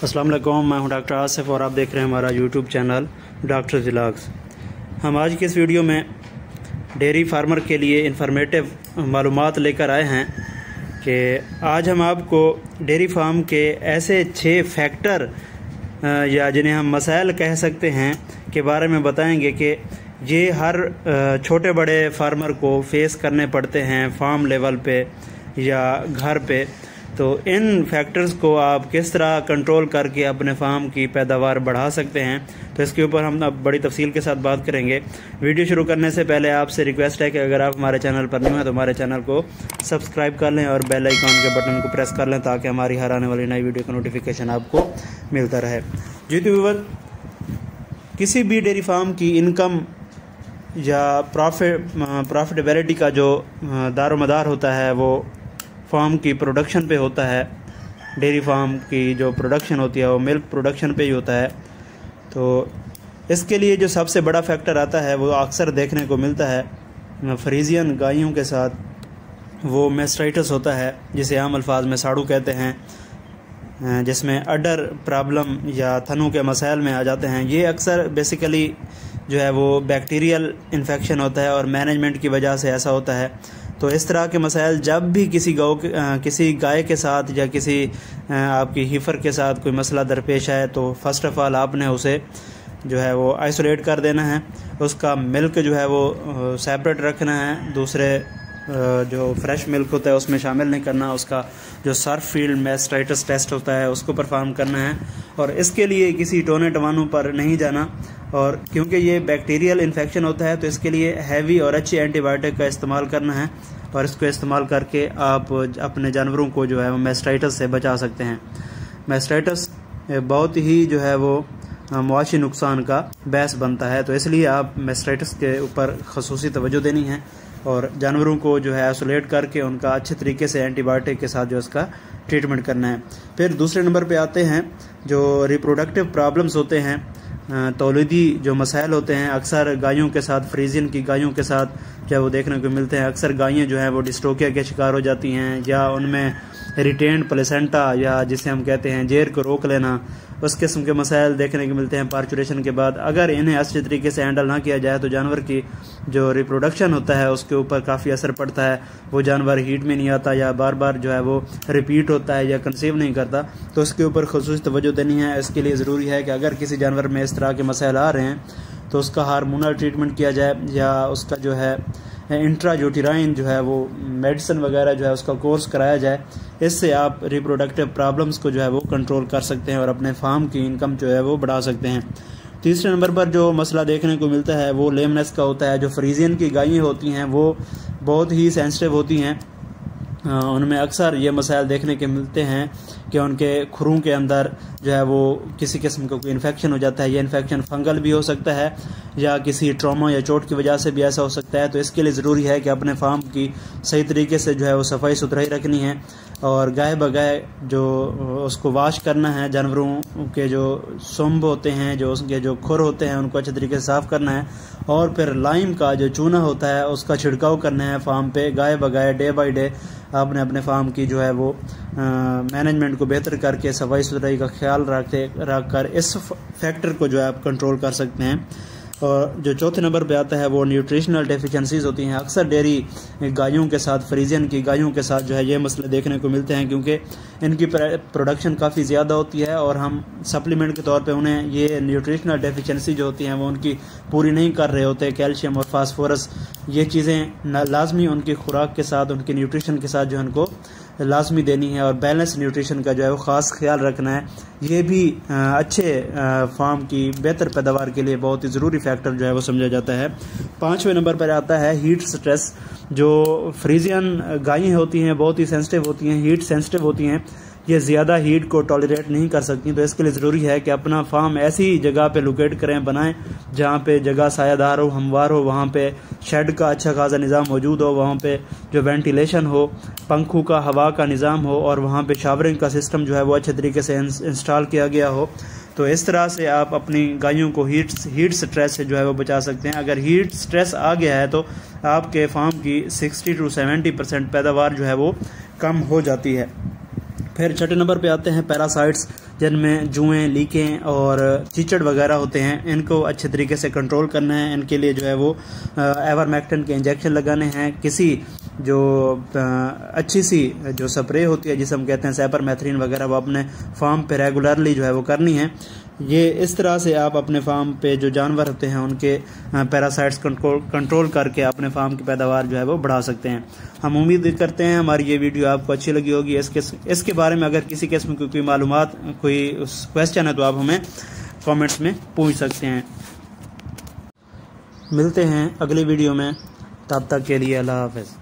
अस्सलाम वालेकुम, मैं हूं डॉक्टर आसिफ और आप देख रहे हैं हमारा यूट्यूब चैनल डॉक्टर व्लॉग्स। हम आज की इस वीडियो में डेयरी फार्मर के लिए इंफॉर्मेटिव मालूमात लेकर आए हैं कि आज हम आपको डेयरी फार्म के ऐसे 6 फैक्टर या जिन्हें हम मसाइल कह सकते हैं के बारे में बताएंगे कि ये हर छोटे बड़े फार्मर को फेस करने पड़ते हैं फार्म लेवल पे या घर पे। तो इन फैक्टर्स को आप किस तरह कंट्रोल करके अपने फार्म की पैदावार बढ़ा सकते हैं, तो इसके ऊपर हम अब बड़ी तफसील के साथ बात करेंगे। वीडियो शुरू करने से पहले आपसे रिक्वेस्ट है कि अगर आप हमारे चैनल पर न्यू हैं तो हमारे चैनल को सब्सक्राइब कर लें और बेल आइकॉन के बटन को प्रेस कर लें ताकि हमारी हर आने वाली नई वीडियो का नोटिफिकेशन आपको मिलता रहे। जी तो व्यूअर, किसी भी डेयरी फार्म की इनकम या प्रॉफिटेबिलिटी का जो दारोमदार होता है वो फार्म की प्रोडक्शन पे होता है। डेयरी फार्म की जो प्रोडक्शन होती है वो मिल्क प्रोडक्शन पे ही होता है। तो इसके लिए जो सबसे बड़ा फैक्टर आता है वो अक्सर देखने को मिलता है फ्रीजियन गायों के साथ, वो मैस्टाइटिस होता है जिसे आम अल्फाज में साड़ू कहते हैं, जिसमें अडर प्रॉब्लम या थनों के मसाइल में आ जाते हैं। ये अक्सर बेसिकली जो है वो बैक्टीरियल इन्फेक्शन होता है और मैनेजमेंट की वजह से ऐसा होता है। तो इस तरह के मसाइल जब भी किसी गाय के साथ या किसी आपकी हीफर के साथ कोई मसला दरपेश आए तो फर्स्ट ऑफ ऑल आपने उसे जो है वो आइसोलेट कर देना है। उसका मिल्क जो है वो सेपरेट रखना है, दूसरे जो फ्रेश मिल्क होता है उसमें शामिल नहीं करना। उसका जो सर्फ फील्ड मैस्टाइटिस टेस्ट होता है उसको परफॉर्म करना है और इसके लिए किसी टोने टवानों पर नहीं जाना। और क्योंकि ये बैक्टीरियल इन्फेक्शन होता है तो इसके लिए हैवी और अच्छी एंटीबायोटिक का इस्तेमाल करना है और इसको इस्तेमाल करके आप अपने जानवरों को जो है वो मैस्टाइटिस से बचा सकते हैं। मैस्टाइटिस बहुत ही जो है वो मुआशी नुकसान का बहस बनता है, तो इसलिए आप मैस्टाइटिस के ऊपर खसूसी तवज्जो देनी है और जानवरों को जो है आइसोलेट करके उनका अच्छे तरीके से एंटीबायोटिक के साथ जो इसका ट्रीटमेंट करना है। फिर दूसरे नंबर पे आते हैं जो रिप्रोडक्टिव प्रॉब्लम्स होते हैं, तौलीदी जो मसाइल होते हैं। अक्सर गायों के साथ, फ्रीजियन की गायों के साथ जो वो देखने को मिलते हैं। अक्सर गायें जो हैं वो डिस्ट्रोकिया के शिकार हो जाती हैं या उनमें रिटेन्ड प्लेसेंटा या जिसे हम कहते हैं जेर को रोक लेना, उस किस्म के मसाइल देखने को मिलते हैं पार्चुरेशन के बाद। अगर इन्हें अच्छे तरीके से हैंडल ना किया जाए तो जानवर की जो रिप्रोडक्शन होता है उसके ऊपर काफ़ी असर पड़ता है। वो जानवर हीट में नहीं आता या बार बार जो है वो रिपीट होता है या कंसीव नहीं करता, तो उसके ऊपर खुसूस तवज्जो देनी है। इसके लिए ज़रूरी है कि अगर किसी जानवर में इस तरह के मसाइल आ रहे हैं तो उसका हार्मोनल ट्रीटमेंट किया जाए या उसका जो है इंट्रायूटेराइन जो है वो मेडिसिन वगैरह जो है उसका कोर्स कराया जाए। इससे आप रिप्रोडक्टिव प्रॉब्लम्स को जो है वो कंट्रोल कर सकते हैं और अपने फार्म की इनकम जो है वो बढ़ा सकते हैं। तीसरे नंबर पर जो मसला देखने को मिलता है वो लेमनेस का होता है। जो फ्रीजियन की गायें होती हैं वो बहुत ही सेंसिटिव होती हैं, उनमें अक्सर ये मसाइल देखने के मिलते हैं कि उनके खुरों के अंदर जो है वो किसी किस्म का कोई इन्फेक्शन हो जाता है। ये इन्फेक्शन फंगल भी हो सकता है या किसी ट्रॉमा या चोट की वजह से भी ऐसा हो सकता है। तो इसके लिए ज़रूरी है कि अपने फार्म की सही तरीके से जो है वो सफाई सुथराई रखनी है और गाय बगाए जो उसको वाश करना है। जानवरों के जो सुंब होते हैं, जो उसके जो खुर होते हैं, उनको अच्छे तरीके से साफ़ करना है और फिर लाइम का जो चूना होता है उसका छिड़काव करना है फार्म पे। गाय बगाए डे बाय डे आपने अपने फार्म की जो है वो मैनेजमेंट को बेहतर करके सफाई सुथराई का ख्याल रख कर इस फैक्टर को जो है आप कंट्रोल कर सकते हैं। और जो चौथे नंबर पे आता है वो न्यूट्रिशनल डेफिशिएंसीज होती हैं। अक्सर डेयरी गायों के साथ, फ्रीजियन की गायों के साथ जो है ये मसले देखने को मिलते हैं क्योंकि इनकी प्रोडक्शन काफ़ी ज़्यादा होती है और हम सप्लीमेंट के तौर पे उन्हें ये न्यूट्रिशनल डेफिशिएंसी जो होती हैं वो उनकी पूरी नहीं कर रहे होते। कैल्शियम और फास्फोरस ये चीज़ें लाजमी उनकी खुराक के साथ, उनकी न्यूट्रिशन के साथ जो है उनको लाजमी देनी है और बैलेंस न्यूट्रिशन का जो है वो ख़ास ख्याल रखना है। ये भी अच्छे फार्म की बेहतर पैदावार के लिए बहुत ही ज़रूरी फैक्टर जो है वो समझा जाता है। 5वें नंबर पर आता है हीट स्ट्रेस। जो फ्रीजियन गायें होती हैं बहुत ही सेंसिटिव होती हैं, हीट सेंसिटिव होती हैं, ये ज़्यादा हीट को टॉलरेट नहीं कर सकती। तो इसके लिए ज़रूरी है कि अपना फार्म ऐसी जगह पे लोकेट करें, बनाएं जहाँ पे जगह सायादार हो, हमवार हो, वहाँ पे शेड का अच्छा खासा निज़ाम मौजूद हो, वहाँ पे जो वेंटिलेशन हो, पंखों का, हवा का निज़ाम हो और वहाँ पे शावरिंग का सिस्टम जो है वो अच्छे तरीके से इंस्टॉल किया गया हो। तो इस तरह से आप अपनी गायों को हीट स्ट्रेस से जो है वो बचा सकते हैं। अगर हीट स्ट्रेस आ गया है तो आपके फार्म की 60 से 70% पैदावार जो है वो कम हो जाती है। फिर छठे नंबर पे आते हैं पैरासाइट्स, जिनमें जुएँ, लीकें और चीचड़ वगैरह होते हैं। इनको अच्छे तरीके से कंट्रोल करना है। इनके लिए जो है वो एवरमेक्टिन के इंजेक्शन लगाने हैं। किसी जो अच्छी सी जो स्प्रे होती है जिसे हम कहते हैं सैपरमेथ्रिन वगैरह, वो अपने फार्म पे रेगुलरली जो है वो करनी है। ये इस तरह से आप अपने फार्म पे जो जानवर होते हैं उनके पैरासाइट्स कंट्रोल करके अपने फार्म की पैदावार जो है वो बढ़ा सकते हैं। हम उम्मीद करते हैं हमारी ये वीडियो आपको अच्छी लगी होगी। इसके बारे में अगर किसी किस्म की कोई मालूमात, कोई क्वेश्चन है तो आप हमें कमेंट्स में पूछ सकते हैं। मिलते हैं अगली वीडियो में, तब तक के लिए अल्लाह हाफ़िज़।